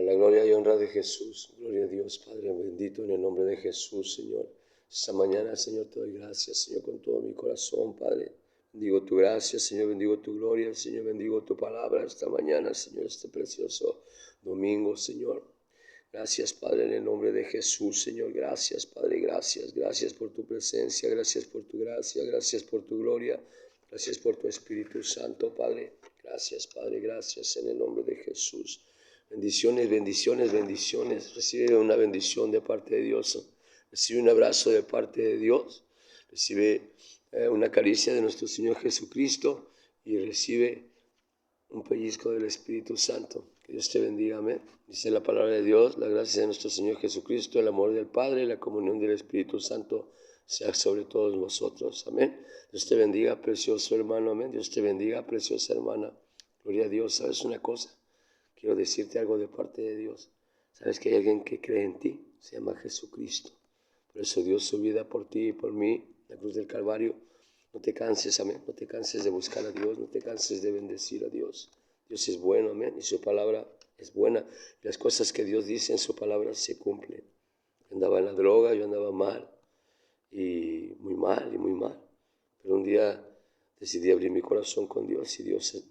la gloria y honra de Jesús. Gloria a Dios, Padre bendito, en el nombre de Jesús, Señor. Esta mañana, Señor, te doy gracias, Señor, con todo mi corazón, Padre. Bendigo tu gracia, Señor, bendigo tu gloria, Señor, bendigo tu palabra esta mañana, Señor, este precioso domingo, Señor. Gracias, Padre, en el nombre de Jesús, Señor. Gracias, Padre, gracias. Gracias por tu presencia, gracias por tu gracia, gracias por tu gloria, gracias por tu Espíritu Santo, Padre. Gracias, Padre, gracias en el nombre de Jesús. Bendiciones, bendiciones, bendiciones. Recibe una bendición de parte de Dios. Recibe un abrazo de parte de Dios. Recibe una caricia de nuestro Señor Jesucristo y recibe un pellizco del Espíritu Santo. Que Dios te bendiga, amén. Dice la palabra de Dios, la gracia de nuestro Señor Jesucristo, el amor del Padre y la comunión del Espíritu Santo sea sobre todos nosotros, amén. Dios te bendiga, precioso hermano, amén. Dios te bendiga, preciosa hermana. Gloria a Dios. ¿Sabes una cosa? Quiero decirte algo de parte de Dios. ¿Sabes que hay alguien que cree en ti? Se llama Jesucristo. Por eso dio su vida por ti y por mí, en la cruz del Calvario. No te canses, amén. No te canses de buscar a Dios, no te canses de bendecir a Dios. Dios es bueno, amén, y su palabra es buena. Y las cosas que Dios dice en su palabra se cumplen. Yo andaba en la droga, yo andaba mal, y muy mal, y muy mal. Pero un día decidí abrir mi corazón con Dios y Dios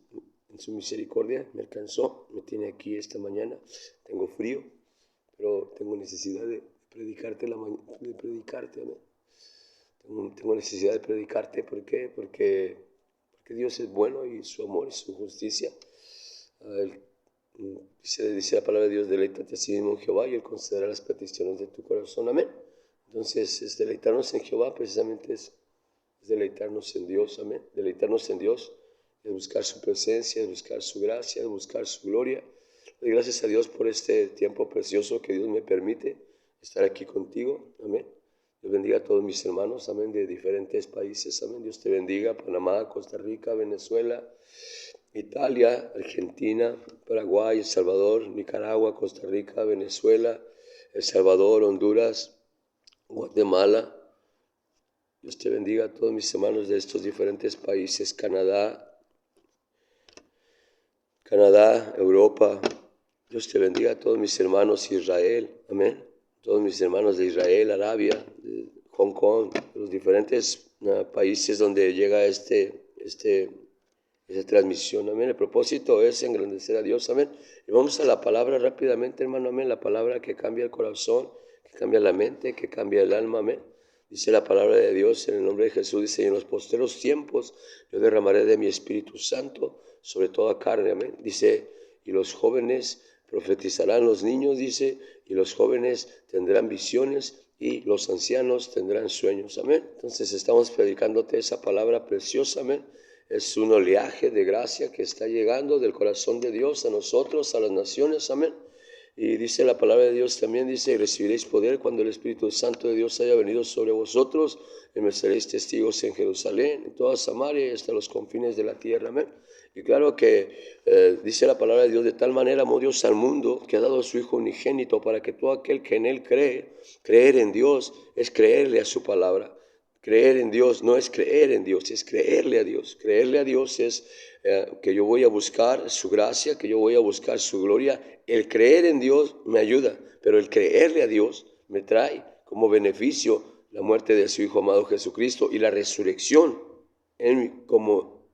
en su misericordia me alcanzó, me tiene aquí esta mañana. Tengo frío, pero tengo necesidad de predicarte, de predicarte, amén. Tengo necesidad de predicarte, ¿por qué? Porque Dios es bueno y su amor y su justicia. Dice la palabra de Dios, deleítate a sí mismo en Jehová y Él concederá las peticiones de tu corazón, amén. Entonces, deleitarnos en Jehová precisamente es deleitarnos en Dios, amén. Deleitarnos en Dios es buscar su presencia, es buscar su gracia, es buscar su gloria. Doy gracias a Dios por este tiempo precioso que Dios me permite estar aquí contigo, amén. Dios bendiga a todos mis hermanos, amén, de diferentes países, amén. Dios te bendiga, Panamá, Costa Rica, Venezuela, Italia, Argentina, Paraguay, El Salvador, Nicaragua, Costa Rica, Venezuela, El Salvador, Honduras, Guatemala. Dios te bendiga a todos mis hermanos de estos diferentes países, Canadá, Europa. Dios te bendiga a todos mis hermanos Israel, amén. Todos mis hermanos de Israel, Arabia, de Hong Kong, de los diferentes países donde llega esta transmisión, amén. El propósito es engrandecer a Dios, amén. Y vamos a la palabra rápidamente, hermano, amén. La palabra que cambia el corazón, que cambia la mente, que cambia el alma, amén. Dice la palabra de Dios en el nombre de Jesús, dice, y en los posteros tiempos yo derramaré de mi Espíritu Santo sobre toda carne, amén. Dice, y los jóvenes profetizarán, los niños, dice, y los jóvenes tendrán visiones y los ancianos tendrán sueños, amén. Entonces estamos predicándote esa palabra preciosa, amén. Es un oleaje de gracia que está llegando del corazón de Dios a nosotros, a las naciones, amén. Y dice la palabra de Dios también, dice, y recibiréis poder cuando el Espíritu Santo de Dios haya venido sobre vosotros, y me seréis testigos en Jerusalén, en toda Samaria y hasta los confines de la tierra, amén. Y claro que dice la palabra de Dios, de tal manera amó Dios al mundo que ha dado a su Hijo unigénito para que todo aquel que en Él cree, creer en Dios es creerle a su palabra. Creer en Dios no es creer en Dios, es creerle a Dios. Creerle a Dios es que yo voy a buscar su gracia, que yo voy a buscar su gloria. El creer en Dios me ayuda, pero el creerle a Dios me trae como beneficio la muerte de su Hijo amado Jesucristo y la resurrección como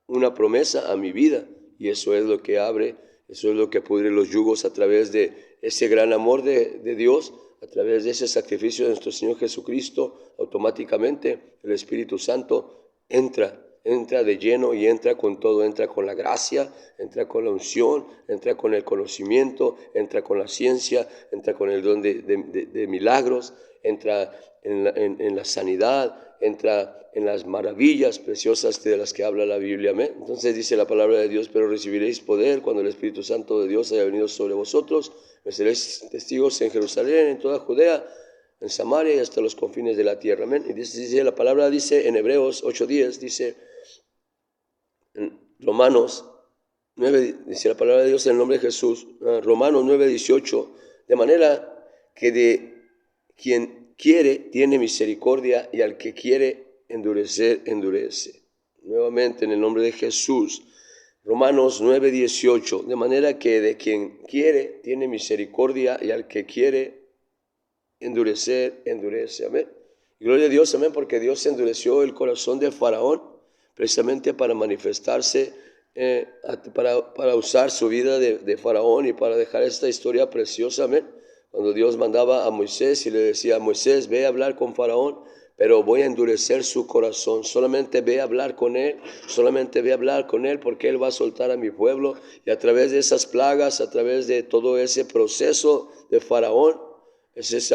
una promesa a mi vida. Y eso es lo que abre, eso es lo que pudre los yugos a través de ese gran amor de Dios. A través de ese sacrificio de nuestro Señor Jesucristo, automáticamente el Espíritu Santo entra de lleno y entra con todo, entra con la gracia, entra con la unción, entra con el conocimiento, entra con la ciencia, entra con el don de milagros, entra en la sanidad, entra en las maravillas preciosas de las que habla la Biblia, amén. Entonces dice la palabra de Dios, pero recibiréis poder cuando el Espíritu Santo de Dios haya venido sobre vosotros, me seréis testigos en Jerusalén, en toda Judea, en Samaria y hasta los confines de la tierra, amén. Y dice la palabra, dice en Hebreos 8:10, dice en Romanos 9, dice la palabra de Dios en el nombre de Jesús, Romanos 9:18, de manera que de quien quiere tiene misericordia y al que quiere endurecer, endurece. Nuevamente en el nombre de Jesús, Romanos 9:18, de manera que de quien quiere tiene misericordia y al que quiere endurecer, endurece. Amén. Y gloria a Dios, amén, porque Dios endureció el corazón de Faraón precisamente para manifestarse, para usar su vida de Faraón y para dejar esta historia preciosa, amén. Cuando Dios mandaba a Moisés y le decía a Moisés, ve a hablar con Faraón, pero voy a endurecer su corazón. Solamente ve a hablar con él, solamente ve a hablar con él porque él va a soltar a mi pueblo. Y a través de esas plagas, a través de todo ese proceso de Faraón, es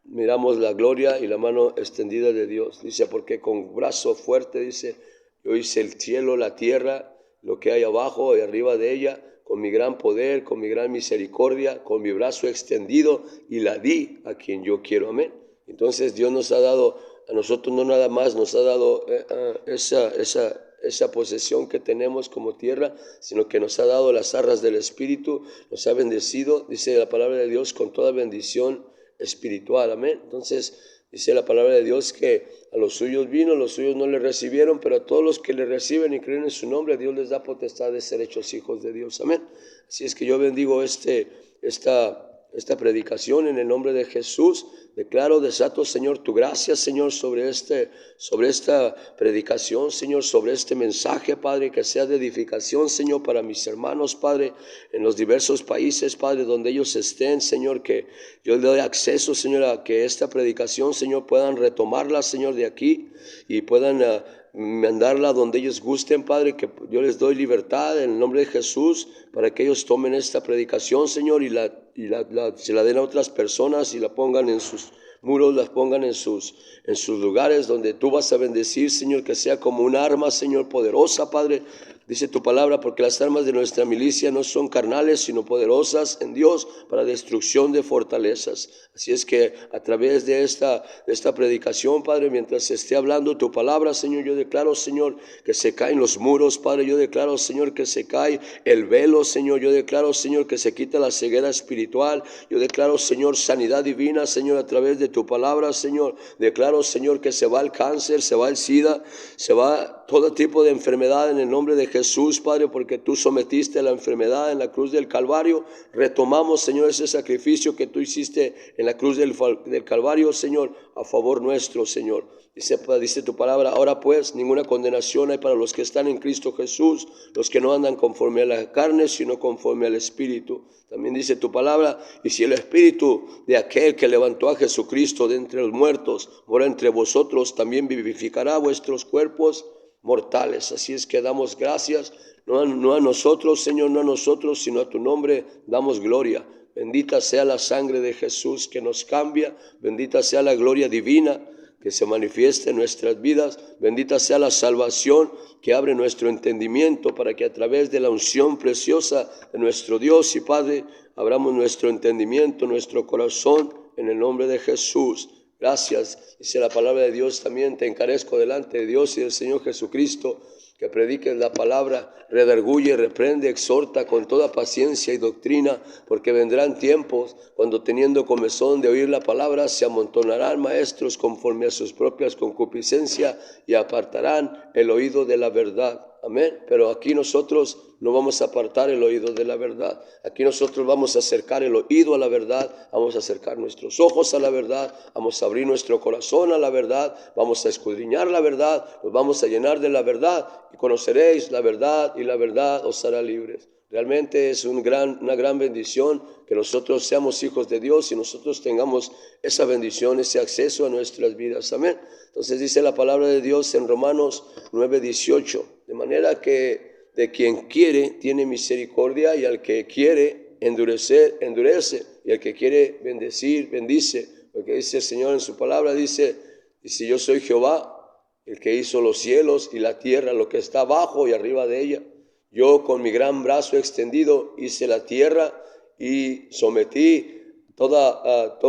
miramos la gloria y la mano extendida de Dios. Dice, porque con brazo fuerte, dice, yo hice el cielo, la tierra, lo que hay abajo y arriba de ella, con mi gran poder, con mi gran misericordia, con mi brazo extendido, y la di a quien yo quiero. Amén. Entonces Dios nos ha dado, a nosotros no nada más nos ha dado esa posesión que tenemos como tierra, sino que nos ha dado las arras del Espíritu, nos ha bendecido, dice la palabra de Dios, con toda bendición espiritual. Amén. Entonces dice la palabra de Dios que a los suyos vino, los suyos no le recibieron, pero a todos los que le reciben y creen en su nombre, Dios les da potestad de ser hechos hijos de Dios. Amén. Así es que yo bendigo esta predicación en el nombre de Jesús. Declaro, desato, Señor, tu gracia, Señor, sobre esta predicación, Señor, sobre este mensaje, Padre, que sea de edificación, Señor, para mis hermanos, Padre, en los diversos países, Padre, donde ellos estén, Señor, que yo le doy acceso, Señor, a que esta predicación, Señor, puedan retomarla, Señor, de aquí y puedan mandarla donde ellos gusten, Padre, que yo les doy libertad en el nombre de Jesús para que ellos tomen esta predicación, Señor, y se la den a otras personas y la pongan en sus muros, las pongan en sus lugares donde tú vas a bendecir, Señor, que sea como un arma, Señor, poderosa, Padre. Dice tu palabra, porque las armas de nuestra milicia no son carnales, sino poderosas en Dios para destrucción de fortalezas. Así es que a través de esta predicación, Padre, mientras se esté hablando tu palabra, Señor, yo declaro, Señor, que se caen los muros, Padre. Yo declaro, Señor, que se cae el velo, Señor. Yo declaro, Señor, que se quita la ceguera espiritual. Yo declaro, Señor, sanidad divina, Señor, a través de tu palabra, Señor. Declaro, Señor, que se va el cáncer, se va el SIDA, se va todo tipo de enfermedad en el nombre de Jesús, Padre, porque tú sometiste la enfermedad en la cruz del Calvario. Retomamos, Señor, ese sacrificio que tú hiciste en la cruz del Calvario, Señor, a favor nuestro, Señor. Dice tu palabra, ahora pues ninguna condenación hay para los que están en Cristo Jesús, los que no andan conforme a la carne, sino conforme al Espíritu. También dice tu palabra, y si el Espíritu de aquel que levantó a Jesucristo de entre los muertos mora entre vosotros, también vivificará vuestros cuerpos mortales. Así es que damos gracias, no a nosotros, Señor, no a nosotros, sino a tu nombre damos gloria. Bendita sea la sangre de Jesús que nos cambia, bendita sea la gloria divina que se manifieste en nuestras vidas, bendita sea la salvación que abre nuestro entendimiento para que a través de la unción preciosa de nuestro Dios y Padre abramos nuestro entendimiento, nuestro corazón en el nombre de Jesús. Gracias, dice la palabra de Dios, también te encarezco delante de Dios y del Señor Jesucristo, que prediques la palabra, redarguye, reprende, exhorta con toda paciencia y doctrina, porque vendrán tiempos cuando teniendo comezón de oír la palabra se amontonarán maestros conforme a sus propias concupiscencias y apartarán el oído de la verdad. Amén. Pero aquí nosotros no vamos a apartar el oído de la verdad. Aquí nosotros vamos a acercar el oído a la verdad, vamos a acercar nuestros ojos a la verdad, vamos a abrir nuestro corazón a la verdad, vamos a escudriñar la verdad, nos vamos a llenar de la verdad y conoceréis la verdad y la verdad os hará libres. Realmente es una gran bendición que nosotros seamos hijos de Dios y nosotros tengamos esa bendición, ese acceso a nuestras vidas. Amén. Entonces dice la palabra de Dios en Romanos 9:18, de manera que de quien quiere tiene misericordia y al que quiere endurecer, endurece, y al que quiere bendecir, bendice. Porque dice el Señor en su palabra, dice, yo soy Jehová, el que hizo los cielos y la tierra, lo que está abajo y arriba de ella. Yo con mi gran brazo extendido hice la tierra y sometí toda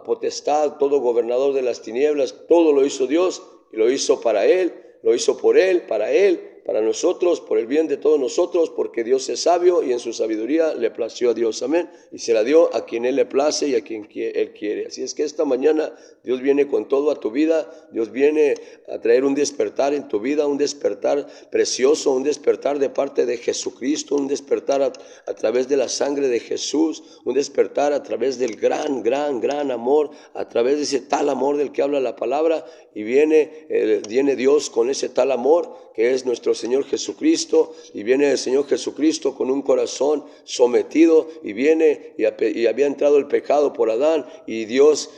potestad, todo gobernador de las tinieblas, todo lo hizo Dios y lo hizo para Él, lo hizo por Él, para Él para nosotros, por el bien de todos nosotros, porque Dios es sabio y en su sabiduría le plació a Dios, amén, y se la dio a quien Él le place y a quien Él quiere. Así es que esta mañana Dios viene con todo a tu vida, Dios viene a traer un despertar en tu vida, un despertar precioso, un despertar de parte de Jesucristo, un despertar a través de la sangre de Jesús, un despertar a través del gran amor, a través de ese tal amor del que habla la palabra, y viene Dios con ese tal amor que es nuestro Señor Jesucristo, y viene el Señor Jesucristo con un corazón sometido, y viene y había entrado el pecado por Adán, y Dios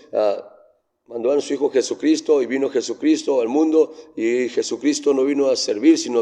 mandó a su Hijo Jesucristo, y vino Jesucristo al mundo, y Jesucristo no vino a servir, sino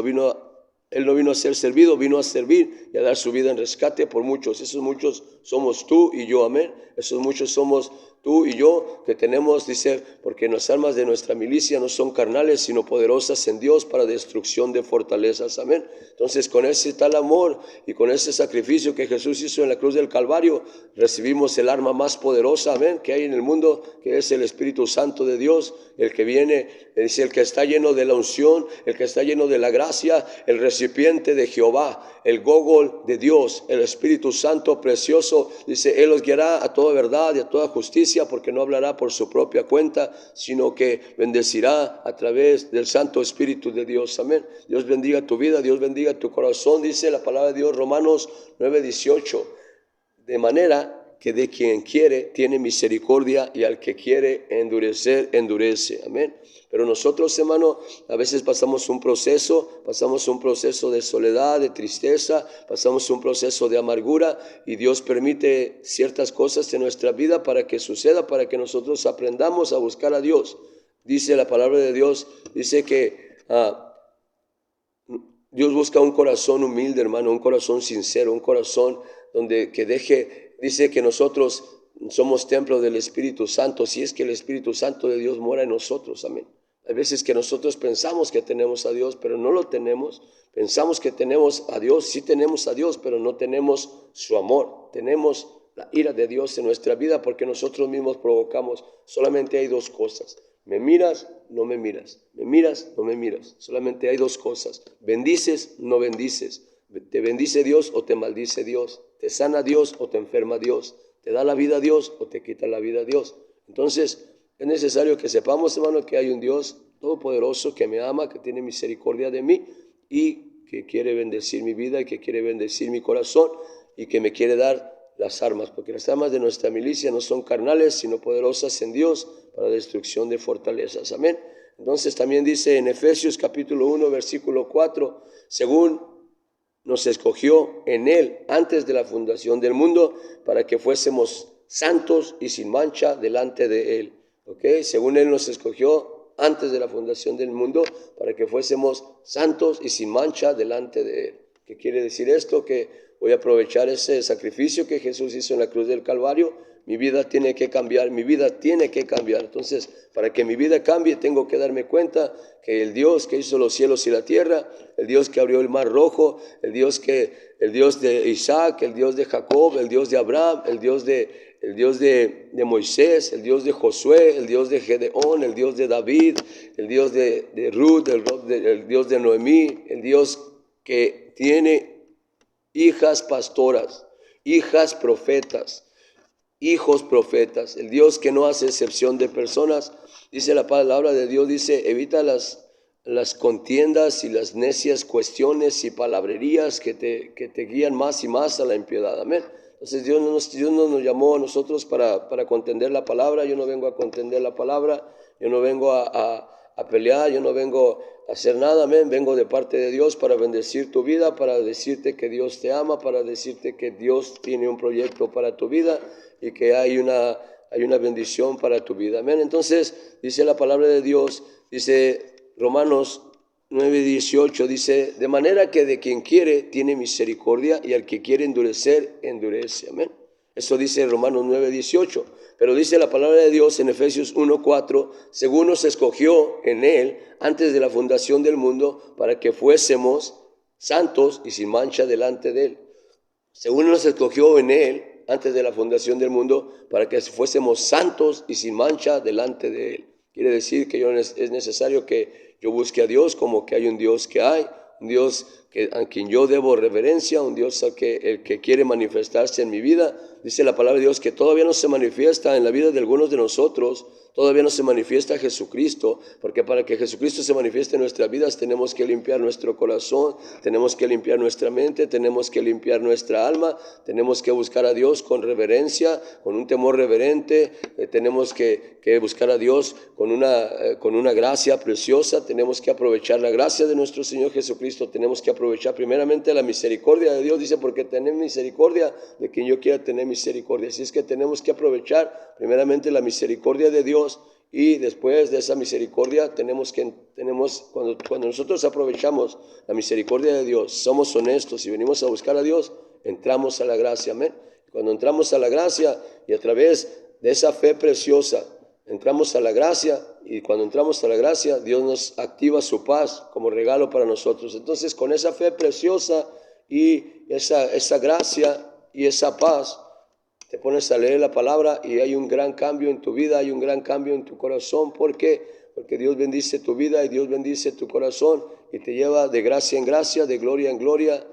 Él no vino a ser servido, vino a servir y a dar su vida en rescate por muchos. Esos muchos somos tú y yo, amén. Esos muchos somos tú y yo, que tenemos, dice, porque las armas de nuestra milicia no son carnales, sino poderosas en Dios para destrucción de fortalezas, amén. Entonces, con ese tal amor y con ese sacrificio que Jesús hizo en la cruz del Calvario, recibimos el arma más poderosa, amén, que hay en el mundo, que es el Espíritu Santo de Dios, el que viene, dice, el que está lleno de la unción, el que está lleno de la gracia, el recipiente de Jehová, el gogol de Dios, el Espíritu Santo precioso, dice, Él los guiará a toda verdad y a toda justicia, porque no hablará por su propia cuenta, sino que bendecirá a través del Santo Espíritu de Dios, amén. Dios bendiga tu vida, Dios bendiga tu corazón, dice la palabra de Dios, Romanos 9:18, de manera que de quien quiere tiene misericordia, y al que quiere endurecer, endurece, amén. Pero nosotros, hermano, a veces pasamos un proceso de soledad, de tristeza, pasamos un proceso de amargura, y Dios permite ciertas cosas en nuestra vida para que suceda, para que nosotros aprendamos a buscar a Dios. Dice la palabra de Dios, dice que Dios busca un corazón humilde, hermano, un corazón sincero, un corazón dice que nosotros somos templo del Espíritu Santo, si es que el Espíritu Santo de Dios mora en nosotros, amén. Hay veces que nosotros pensamos que tenemos a Dios, pero no lo tenemos. Pensamos que tenemos a Dios, sí tenemos a Dios, pero no tenemos su amor. Tenemos la ira de Dios en nuestra vida porque nosotros mismos provocamos. Solamente hay dos cosas: me miras, no me miras. Me miras, no me miras. Solamente hay dos cosas: bendices, no bendices. Te bendice Dios o te maldice Dios. Te sana Dios o te enferma Dios. Te da la vida Dios o te quita la vida Dios. Entonces, es necesario que sepamos, hermano, que hay un Dios todopoderoso que me ama, que tiene misericordia de mí y que quiere bendecir mi vida y que quiere bendecir mi corazón y que me quiere dar las armas, porque las armas de nuestra milicia no son carnales, sino poderosas en Dios para destrucción de fortalezas. Amén. Entonces también dice en Efesios capítulo 1, versículo 4, según nos escogió en Él antes de la fundación del mundo para que fuésemos santos y sin mancha delante de Él. ¿Okay? Según Él nos escogió antes de la fundación del mundo para que fuésemos santos y sin mancha delante de Él. ¿Qué quiere decir esto? Que voy a aprovechar ese sacrificio que Jesús hizo en la cruz del Calvario. Mi vida tiene que cambiar, mi vida tiene que cambiar. Entonces, para que mi vida cambie, tengo que darme cuenta que el Dios que hizo los cielos y la tierra, el Dios que abrió el mar rojo, el Dios de Isaac, el Dios de Jacob, el Dios de Abraham, el Dios de Moisés, el Dios de Josué, el Dios de Gedeón, el Dios de David, el Dios de Ruth, el Dios de Noemí, el Dios que tiene hijas pastoras, hijas profetas, hijos profetas, el Dios que no hace excepción de personas. Dice la palabra de Dios, dice, evita las contiendas y las necias cuestiones y palabrerías que te guían más y más a la impiedad. Amén. Entonces Dios no nos llamó a nosotros para contender la palabra. Yo no vengo a contender la palabra, yo no vengo a pelear, yo no vengo a hacer nada, amén. Vengo de parte de Dios para bendecir tu vida, para decirte que Dios te ama, para decirte que Dios tiene un proyecto para tu vida y que hay una bendición para tu vida, amén. Entonces dice la palabra de Dios, dice Romanos 9:18, dice, de manera que de quien quiere tiene misericordia y al que quiere endurecer, endurece, amén. Eso dice Romanos 9:18, pero dice la palabra de Dios en Efesios 1:4, según nos escogió en Él antes de la fundación del mundo para que fuésemos santos y sin mancha delante de Él. Según nos escogió en Él antes de la fundación del mundo para que fuésemos santos y sin mancha delante de Él. Quiere decir que es necesario que yo busque a Dios como que hay un Dios que hay, un Dios a quien yo debo reverencia, un Dios el que quiere manifestarse en mi vida. Dice la palabra de Dios que todavía no se manifiesta en la vida de algunos de nosotros, todavía no se manifiesta Jesucristo, porque para que Jesucristo se manifieste en nuestras vidas tenemos que limpiar nuestro corazón, tenemos que limpiar nuestra mente, tenemos que limpiar nuestra alma, tenemos que buscar a Dios con reverencia, con un temor reverente, tenemos que buscar a Dios con una gracia preciosa, tenemos que aprovechar la gracia de nuestro Señor Jesucristo, tenemos que aprovechar primeramente la misericordia de Dios, dice, porque tener misericordia de quien yo quiera tener misericordia. Así es que tenemos que aprovechar primeramente la misericordia de Dios, y después de esa misericordia cuando nosotros aprovechamos la misericordia de Dios, somos honestos y venimos a buscar a Dios, entramos a la gracia, amén. Cuando entramos a la gracia y a través de esa fe preciosa entramos a la gracia, y cuando entramos a la gracia Dios nos activa su paz como regalo para nosotros. Entonces, con esa fe preciosa y esa gracia y esa paz, te pones a leer la palabra y hay un gran cambio en tu vida, hay un gran cambio en tu corazón. ¿Por qué? Porque Dios bendice tu vida y Dios bendice tu corazón y te lleva de gracia en gracia, de gloria en gloria,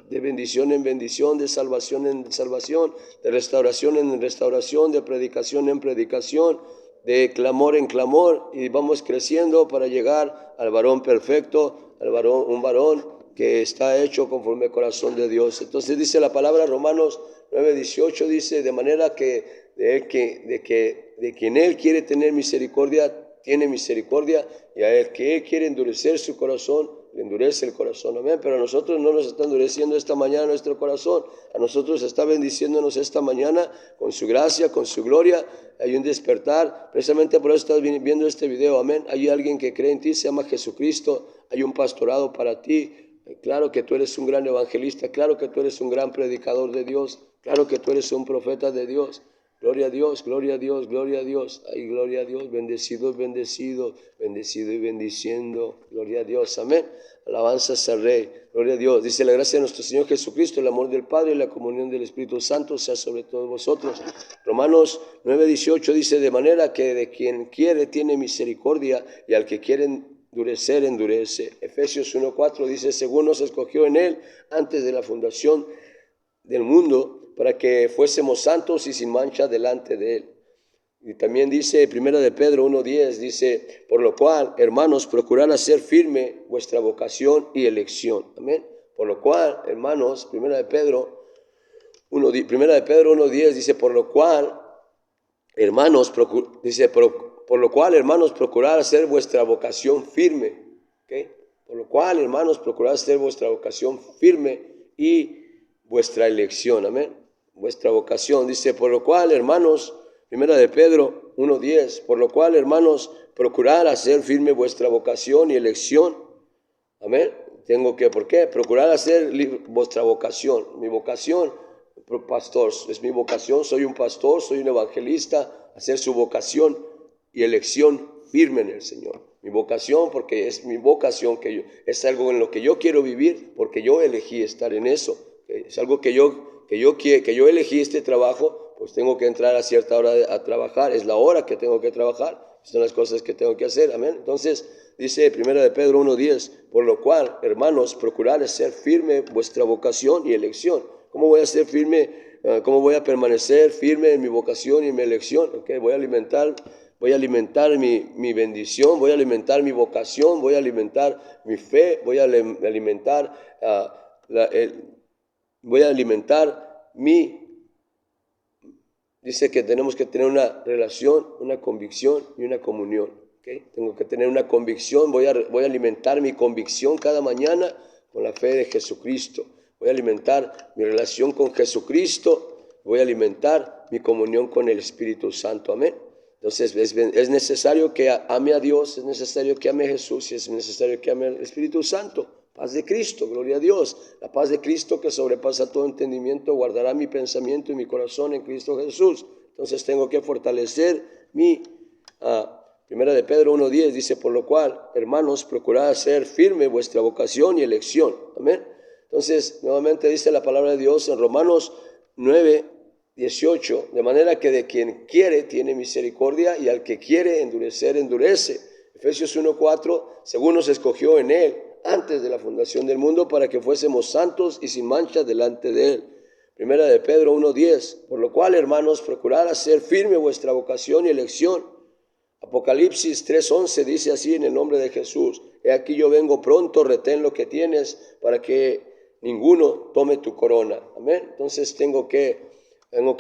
de bendición en bendición, de salvación en salvación, de restauración en restauración, de predicación en predicación, de clamor en clamor, y vamos creciendo para llegar al varón perfecto, un varón que está hecho conforme al corazón de Dios. Entonces dice la palabra Romanos 9:18, dice, de manera que de quien Él quiere tener misericordia, tiene misericordia, y a Él que Él quiere endurecer su corazón, le endurece el corazón, amén. Pero a nosotros no nos está endureciendo esta mañana nuestro corazón, a nosotros está bendiciéndonos esta mañana con su gracia, con su gloria. Hay un despertar, precisamente por eso estás viendo este video, amén. Hay alguien que cree en ti, se llama Jesucristo, hay un pastorado para ti. Claro que tú eres un gran evangelista, claro que tú eres un gran predicador de Dios, claro que tú eres un profeta de Dios. Gloria a Dios, gloria a Dios, gloria a Dios. Ay, gloria a Dios, bendecido es bendecido, bendecido y bendiciendo. Gloria a Dios, amén. Alabanzas al Rey, gloria a Dios. Dice, la gracia de nuestro Señor Jesucristo, el amor del Padre y la comunión del Espíritu Santo sea sobre todos vosotros. Romanos 9:18 dice, de manera que de quien quiere tiene misericordia, y al que quiere endurecer, endurece. Efesios 1:4 dice, según nos escogió en Él antes de la fundación del mundo, para que fuésemos santos y sin mancha delante de Él. Y también dice, primera de Pedro 1:10, dice, por lo cual, hermanos, procurad hacer firme vuestra vocación y elección. Amén. Por lo cual, hermanos, primera de Pedro 1:10 dice, por lo cual, hermanos, procurad hacer vuestra vocación firme. ¿Okay? Por lo cual, hermanos, procurad hacer vuestra vocación firme y vuestra elección, amén. Vuestra vocación, dice, por lo cual, hermanos, primera de Pedro 1:10, por lo cual, hermanos, procurar hacer firme vuestra vocación y elección, amén. ¿Por qué? Procurar hacer vuestra vocación. Mi vocación, pastor, es mi vocación, soy un pastor, soy un evangelista, hacer su vocación y elección firme en el Señor. Mi vocación, porque es mi vocación, es algo en lo que yo quiero vivir, porque yo elegí estar en eso. Es algo que yo elegí este trabajo, pues tengo que entrar a cierta hora a trabajar, es la hora que tengo que trabajar, son las cosas que tengo que hacer, amén. Entonces dice primera de Pedro 1:10, por lo cual, hermanos, procurad hacer firme vuestra vocación y elección. ¿Cómo voy a ser firme? ¿Cómo voy a permanecer firme en mi vocación y en mi elección? Okay, voy a alimentar mi bendición, voy a alimentar mi vocación, voy a alimentar mi fe, voy a alimentar dice que tenemos que tener una relación, una convicción y una comunión. ¿Okay? Tengo que tener una convicción, voy a alimentar mi convicción cada mañana con la fe de Jesucristo. Voy a alimentar mi relación con Jesucristo, voy a alimentar mi comunión con el Espíritu Santo. Amén. Entonces es necesario que ame a Dios, es necesario que ame a Jesús y es necesario que ame al Espíritu Santo. Paz de Cristo, gloria a Dios. La paz de Cristo que sobrepasa todo entendimiento guardará mi pensamiento y mi corazón en Cristo Jesús. Entonces tengo que fortalecer primera de Pedro 1:10 dice, por lo cual, hermanos, procurad hacer firme vuestra vocación y elección. Amén. Entonces, nuevamente dice la palabra de Dios en Romanos 9:18, de manera que de quien quiere tiene misericordia y al que quiere endurecer, endurece. Efesios 1:4, según nos escogió en Él antes de la fundación del mundo, para que fuésemos santos y sin mancha delante de Él. Primera de Pedro 1:10, por lo cual, hermanos, procurad hacer firme vuestra vocación y elección. Apocalipsis 3:11 dice así en el nombre de Jesús: he aquí yo vengo pronto, retén lo que tienes para que ninguno tome tu corona. Amén. Entonces tengo que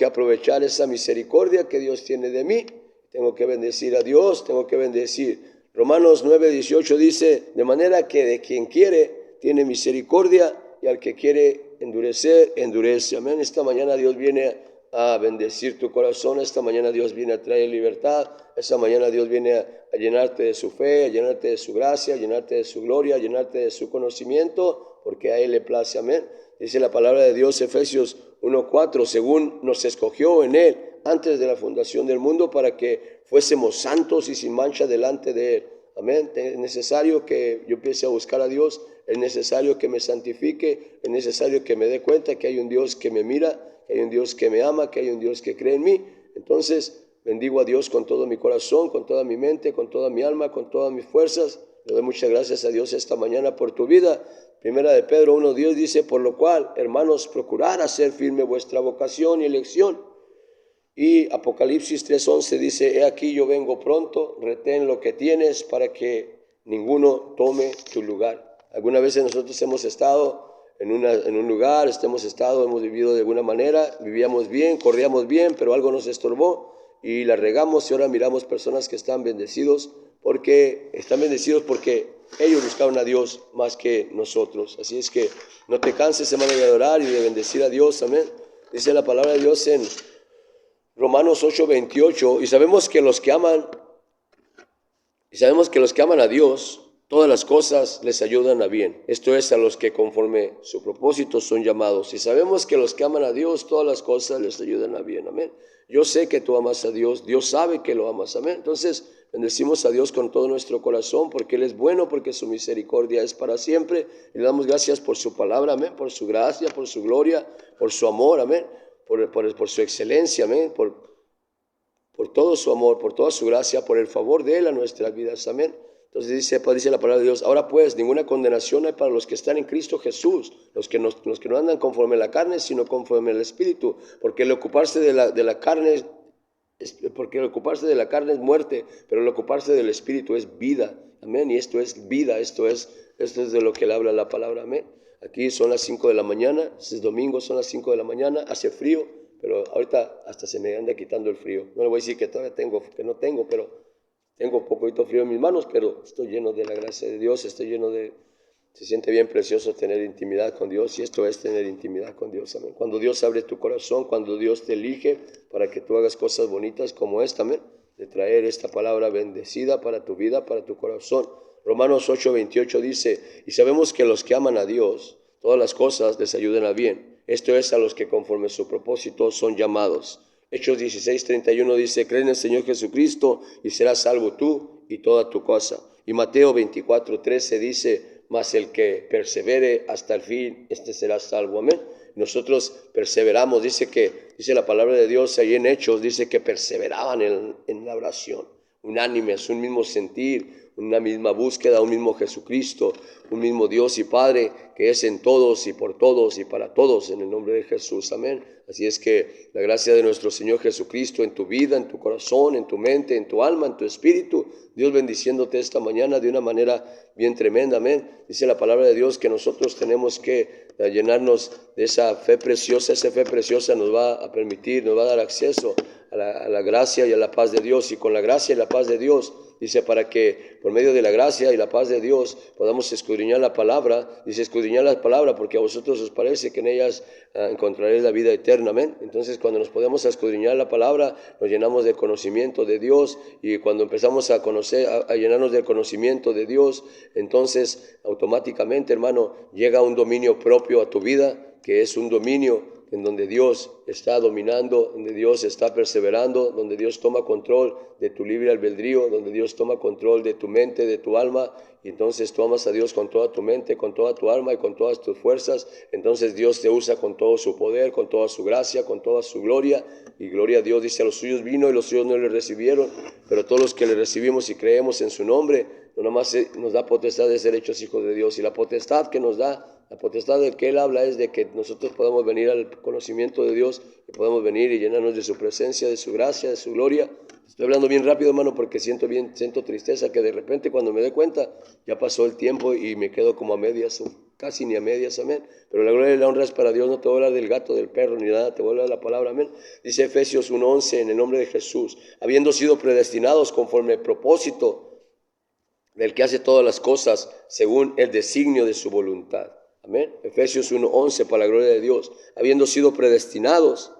aprovechar esa misericordia que Dios tiene de mí. Tengo que bendecir a Dios, tengo que bendecir. Romanos 9:18 dice, de manera que de quien quiere tiene misericordia y al que quiere endurecer, endurece. Amén. Esta mañana Dios viene a bendecir tu corazón, esta mañana Dios viene a traer libertad, esta mañana Dios viene a llenarte de su fe, a llenarte de su gracia, a llenarte de su gloria, a llenarte de su conocimiento, porque a Él le place. Amén. Dice la palabra de Dios, Efesios 1:4, según nos escogió en Él antes de la fundación del mundo para que fuésemos santos y sin mancha delante de Él. Amén. Es necesario que yo empiece a buscar a Dios, es necesario que me santifique, es necesario que me dé cuenta que hay un Dios que me mira, que hay un Dios que me ama, que hay un Dios que cree en mí. Entonces bendigo a Dios con todo mi corazón, con toda mi mente, con toda mi alma, con todas mis fuerzas. Le doy muchas gracias a Dios esta mañana por tu vida. Primera de Pedro 1:10 dice, por lo cual, hermanos, procurad hacer firme vuestra vocación y elección. Y Apocalipsis 3:11 dice, he aquí yo vengo pronto, retén lo que tienes para que ninguno tome tu lugar. Algunas veces nosotros hemos estado en un lugar, hemos vivido de alguna manera, vivíamos bien, corríamos bien, pero algo nos estorbó y la regamos, y ahora miramos personas que están bendecidos porque ellos buscaron a Dios más que nosotros. Así es que no te canses, hermano, de adorar y de bendecir a Dios. Amén. Dice la palabra de Dios en Romanos 8:28, y sabemos que los que aman a Dios, todas las cosas les ayudan a bien. Esto es, a los que conforme su propósito son llamados. Y sabemos que los que aman a Dios, todas las cosas les ayudan a bien. Amén. Yo sé que tú amas a Dios, Dios sabe que lo amas. Amén. Entonces bendecimos a Dios con todo nuestro corazón, porque Él es bueno, porque su misericordia es para siempre. Y le damos gracias por su palabra, amén, por su gracia, por su gloria, por su amor, amén, por su excelencia, amén, por todo su amor, por toda su gracia, por el favor de Él a nuestras vidas, amén. Entonces dice la palabra de Dios, ahora pues ninguna condenación hay para los que están en Cristo Jesús, los que no andan conforme a la carne, sino conforme al Espíritu, porque el ocuparse de la carne es muerte, pero el ocuparse del Espíritu es vida, amén. Y esto es vida, esto es de lo que le habla la palabra, amén. Aquí son las 5 de la mañana, es domingo, son las 5 de la mañana, hace frío, pero ahorita hasta se me anda quitando el frío. No le voy a decir que todavía no tengo, pero tengo un poquito frío en mis manos, pero estoy lleno de la gracia de Dios, se siente bien precioso tener intimidad con Dios, y esto es tener intimidad con Dios, amén. Cuando Dios abre tu corazón, cuando Dios te elige para que tú hagas cosas bonitas como esta, amén, de traer esta palabra bendecida para tu vida, para tu corazón. Romanos 8:28 dice, y sabemos que los que aman a Dios, todas las cosas les ayudan a bien. Esto es, a los que conforme su propósito son llamados. Hechos 16:31 dice, cree en el Señor Jesucristo y serás salvo tú y toda tu casa. Y Mateo 24:13 dice, mas el que persevere hasta el fin, este será salvo. Amén. Nosotros perseveramos, dice la palabra de Dios ahí en Hechos, dice que perseveraban en la oración, unánimes, un mismo sentir, una misma búsqueda, un mismo Jesucristo, un mismo Dios y Padre que es en todos y por todos y para todos, en el nombre de Jesús, amén. Así es que la gracia de nuestro Señor Jesucristo en tu vida, en tu corazón, en tu mente, en tu alma, en tu espíritu, Dios bendiciéndote esta mañana de una manera bien tremenda, amén. Dice la palabra de Dios que nosotros tenemos que llenarnos de esa fe preciosa nos va a permitir, nos va a dar acceso a la gracia y a la paz de Dios, y con la gracia y la paz de Dios, dice, para que por medio de la gracia y la paz de Dios podamos escudriñar la palabra. Dice, escudriñar la palabra porque a vosotros os parece que en ellas encontraréis la vida eterna, amén. Entonces, cuando nos podemos escudriñar la palabra, nos llenamos del conocimiento de Dios, y cuando empezamos a llenarnos del conocimiento de Dios, entonces automáticamente, hermano, llega un dominio propio a tu vida, que es un dominio en donde Dios está dominando, donde Dios está perseverando, donde Dios toma control de tu libre albedrío, donde Dios toma control de tu mente, de tu alma, y entonces tú amas a Dios con toda tu mente, con toda tu alma y con todas tus fuerzas. Entonces Dios te usa con todo su poder, con toda su gracia, con toda su gloria, y gloria a Dios. Dice, a los suyos vino y los suyos no le recibieron, pero todos los que le recibimos y creemos en su nombre, No nomás nos da potestad de ser hechos hijos de Dios, y la potestad que nos da, la potestad de que Él habla es de que nosotros podamos venir al conocimiento de Dios, que podamos venir y llenarnos de su presencia, de su gracia, de su gloria. Estoy hablando bien rápido, hermano, porque siento tristeza, que de repente cuando me doy cuenta ya pasó el tiempo y me quedo como a medias, o casi ni a medias, amén. Pero la gloria y la honra es para Dios. No te voy a hablar del gato, del perro, ni nada, te voy a hablar de la palabra, amén. Dice Efesios 1:11, en el nombre de Jesús, habiendo sido predestinados conforme al propósito del que hace todas las cosas según el designio de su voluntad. Amén. Efesios 1:11, para la gloria de Dios, habiendo sido predestinados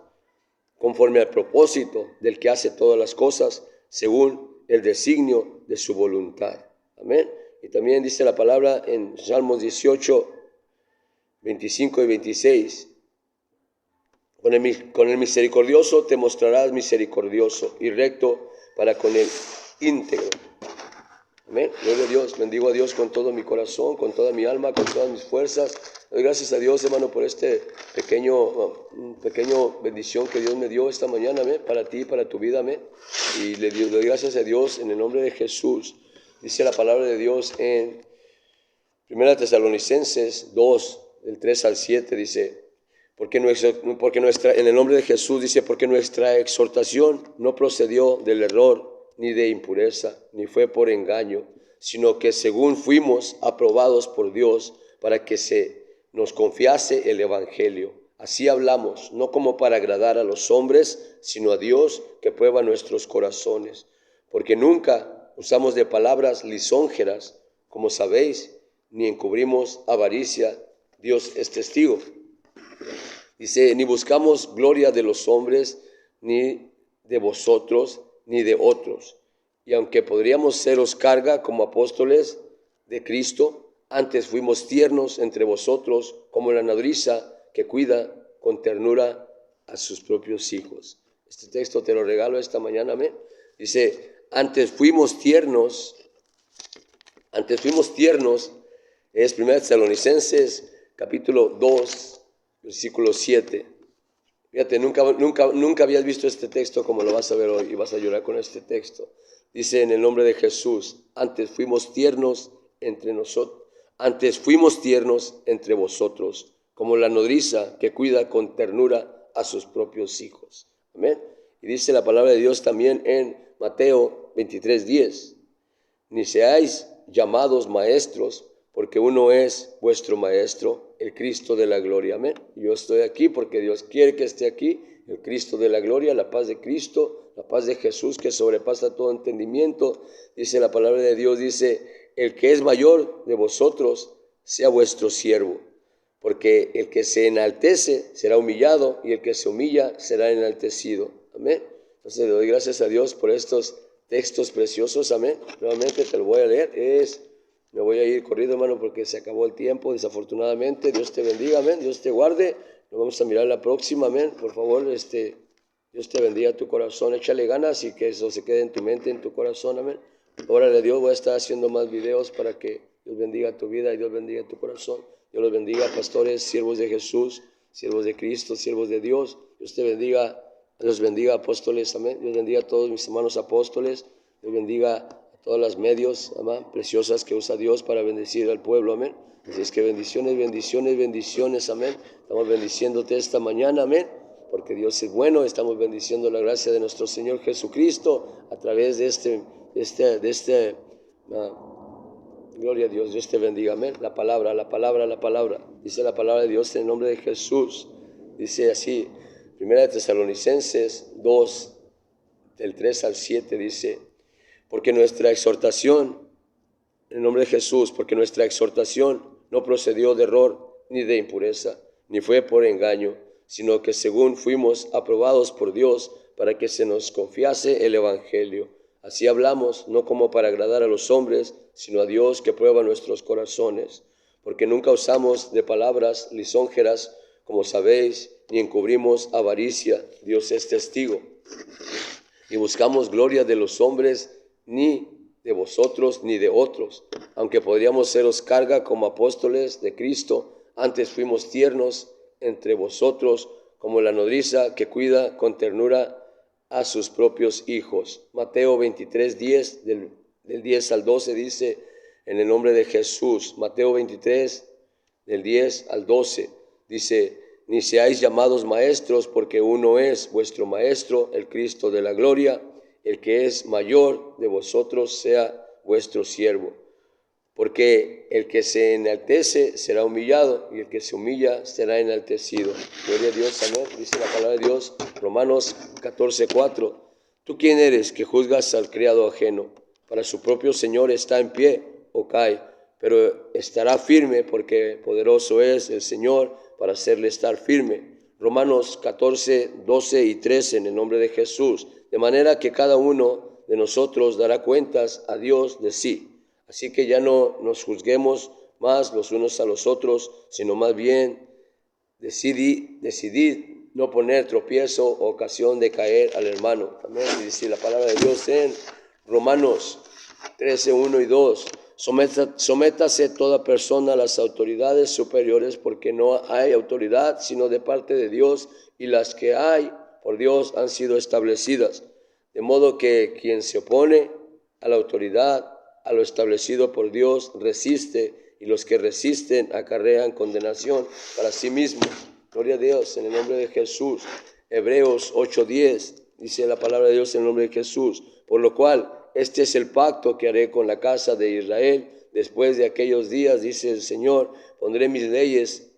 conforme al propósito del que hace todas las cosas según el designio de su voluntad. Amén. Y también dice la palabra en Salmos 18, 25 y 26. Con el misericordioso te mostrarás misericordioso y recto para con el íntegro. Amén. Gloria a Dios. Bendigo a Dios con todo mi corazón, con toda mi alma, con todas mis fuerzas. Doy gracias a Dios, hermano, por este pequeño bendición que Dios me dio esta mañana, amén, para ti, para tu vida, amén. Y le doy gracias a Dios en el nombre de Jesús. Dice la palabra de Dios en 1 Tesalonicenses 2, del 3 al 7, dice, en el nombre de Jesús, dice, porque nuestra exhortación no procedió del error, ni de impureza, ni fue por engaño, sino que según fuimos aprobados por Dios para que se nos confiase el evangelio. Así hablamos, no como para agradar a los hombres, sino a Dios que prueba nuestros corazones. Porque nunca usamos de palabras lisonjeras, como sabéis, ni encubrimos avaricia. Dios es testigo. Dice, ni buscamos gloria de los hombres, ni de vosotros, ni de otros. Y aunque podríamos seros carga como apóstoles de Cristo, antes fuimos tiernos entre vosotros como la nodriza que cuida con ternura a sus propios hijos. Este texto te lo regalo esta mañana, amén. Dice, antes fuimos tiernos, es 1 Tesalonicenses capítulo 2, versículo 7. Fíjate, nunca habías visto este texto como lo vas a ver hoy y vas a llorar con este texto. Dice en el nombre de Jesús, antes fuimos tiernos entre vosotros, como la nodriza que cuida con ternura a sus propios hijos. Amén. Y dice la palabra de Dios también en Mateo 23:10, ni seáis llamados maestros, porque uno es vuestro maestro, el Cristo de la gloria. Amén. Yo estoy aquí porque Dios quiere que esté aquí, el Cristo de la gloria, la paz de Cristo, la paz de Jesús que sobrepasa todo entendimiento. Dice la palabra de Dios, dice, el que es mayor de vosotros sea vuestro siervo, porque el que se enaltece será humillado y el que se humilla será enaltecido. Amén. Entonces le doy gracias a Dios por estos textos preciosos. Amén. Nuevamente te lo voy a leer. Me voy a ir corriendo, hermano, porque se acabó el tiempo, desafortunadamente. Dios te bendiga, amén. Dios te guarde. Nos vamos a mirar la próxima, amén. Por favor, Dios te bendiga tu corazón. Échale ganas y que eso se quede en tu mente, en tu corazón, amén. Órale a Dios, voy a estar haciendo más videos para que Dios bendiga tu vida y Dios bendiga tu corazón. Dios los bendiga, pastores, siervos de Jesús, siervos de Cristo, siervos de Dios. Dios te bendiga, Dios bendiga, apóstoles, amén. Dios bendiga a todos mis hermanos apóstoles. Dios bendiga todas las medios, amén, preciosas que usa Dios para bendecir al pueblo, amén. Así es que bendiciones, amén. Estamos bendiciéndote esta mañana, amén, porque Dios es bueno. Estamos bendiciendo la gracia de nuestro Señor Jesucristo a través de gloria a Dios. Dios te bendiga, amén. La palabra. Dice la palabra de Dios en el nombre de Jesús. Dice así, 1 Tesalonicenses 2, del 3 al 7, dice, porque nuestra exhortación, en el nombre de Jesús, porque nuestra exhortación no procedió de error, ni de impureza, ni fue por engaño, sino que según fuimos aprobados por Dios para que se nos confiase el evangelio. Así hablamos, no como para agradar a los hombres, sino a Dios que prueba nuestros corazones, porque nunca usamos de palabras lisonjeras, como sabéis, ni encubrimos avaricia. Dios es testigo. Ni buscamos gloria de los hombres, ni de vosotros, ni de otros, aunque podríamos seros carga como apóstoles de Cristo. Antes fuimos tiernos entre vosotros, como la nodriza que cuida con ternura a sus propios hijos. Mateo 23:10, del del 10 al 12 dice, en el nombre de Jesús. Mateo 23, del 10 al 12, dice, ni seáis llamados maestros, porque uno es vuestro maestro, el Cristo de la gloria. El que es mayor de vosotros sea vuestro siervo. Porque el que se enaltece será humillado, y el que se humilla será enaltecido. Gloria a Dios, amén. Dice la palabra de Dios, Romanos 14:4. ¿Tú quién eres que juzgas al criado ajeno? Para su propio Señor está en pie o cae, pero estará firme, porque poderoso es el Señor para hacerle estar firme. Romanos 14:12 y 13, en el nombre de Jesús. De manera que cada uno de nosotros dará cuentas a Dios de sí. Así que ya no nos juzguemos más los unos a los otros, sino más bien decidid no poner tropiezo o ocasión de caer al hermano. Amén. Y dice la palabra de Dios en Romanos 13:1 y 2. Sométase toda persona a las autoridades superiores, porque no hay autoridad sino de parte de Dios, y las que hay por Dios han sido establecidas. De modo que quien se opone a la autoridad, a lo establecido por Dios, resiste, y los que resisten acarrean condenación para sí mismos. Gloria a Dios, en el nombre de Jesús. Hebreos 8:10, dice la palabra de Dios en el nombre de Jesús. Por lo cual, este es el pacto que haré con la casa de Israel después de aquellos días, dice el Señor. Pondré mis leyes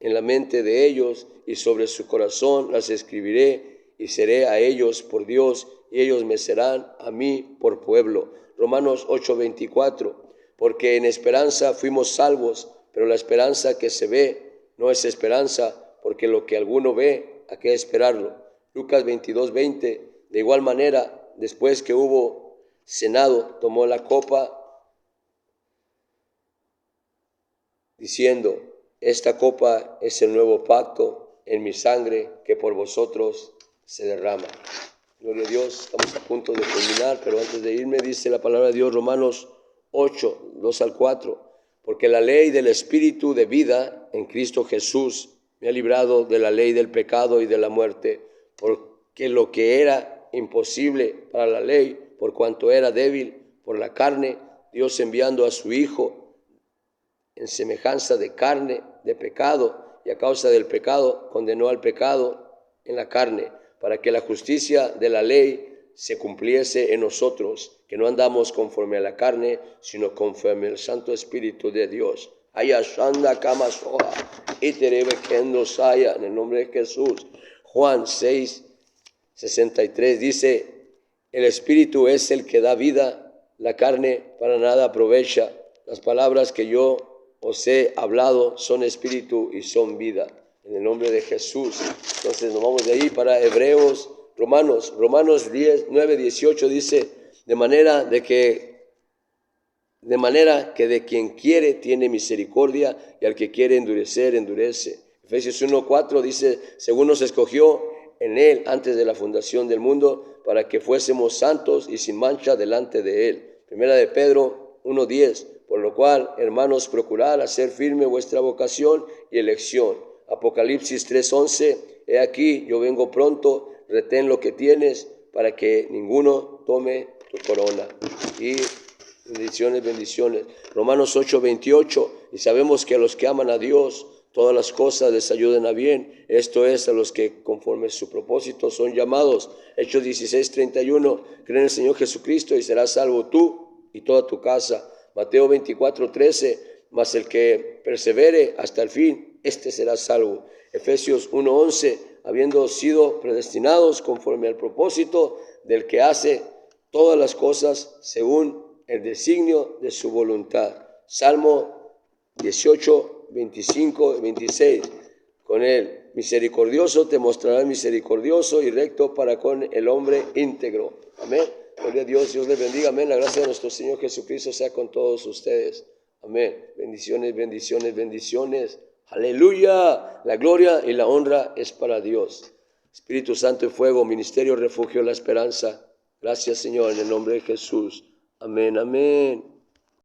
en la mente de ellos, y sobre su corazón las escribiré, y seré a ellos por Dios, y ellos me serán a mí por pueblo. Romanos 8:24. Porque en esperanza fuimos salvos, pero la esperanza que se ve no es esperanza, porque lo que alguno ve, ¿a qué esperarlo? Lucas 22:20. De igual manera, después que hubo cenado, tomó la copa, diciendo, esta copa es el nuevo pacto en mi sangre, que por vosotros se derrama. Gloria a Dios, estamos a punto de terminar, pero antes de irme dice la palabra de Dios, Romanos 8:2-4, porque la ley del Espíritu de vida en Cristo Jesús me ha librado de la ley del pecado y de la muerte, porque lo que era imposible para la ley, por cuanto era débil por la carne, Dios enviando a su Hijo en semejanza de carne, de pecado, y a causa del pecado condenó al pecado en la carne, para que la justicia de la ley se cumpliese en nosotros, que no andamos conforme a la carne, sino conforme al Santo Espíritu de Dios. Ayashanda Kamasoa, Iterebekendo Saya, en el nombre de Jesús. Juan 6:63 dice, el Espíritu es el que da vida, la carne para nada aprovecha. Las palabras que yo os he hablado son espíritu y son vida, en el nombre de Jesús. Entonces nos vamos de ahí para Romanos 9:18 dice, de manera que de quien quiere tiene misericordia, y al que quiere endurecer, endurece. Efesios 1:4 dice, según nos escogió en él antes de la fundación del mundo, para que fuésemos santos y sin mancha delante de él. Primera de Pedro 1:10, por lo cual, hermanos, procurad hacer firme vuestra vocación y elección. Apocalipsis 3:11, he aquí, yo vengo pronto, retén lo que tienes, para que ninguno tome tu corona. Y bendiciones. Romanos 8:28, y sabemos que a los que aman a Dios, todas las cosas les ayudan a bien, esto es, a los que conforme su propósito son llamados. Hechos 16:31, cree en el Señor Jesucristo y serás salvo tú y toda tu casa. Mateo 24:13, mas el que persevere hasta el fin, este será salvo. Efesios 1:11, habiendo sido predestinados conforme al propósito del que hace todas las cosas según el designio de su voluntad. Salmo 18:25 y 26, con él misericordioso te mostrará misericordioso y recto para con el hombre íntegro. Amén. Gloria a Dios, Dios les bendiga, amén. La gracia de nuestro Señor Jesucristo sea con todos ustedes. Amén. Bendiciones. Aleluya. La gloria y la honra es para Dios. Espíritu Santo y fuego, ministerio, refugio, la esperanza. Gracias, Señor, en el nombre de Jesús. Amén.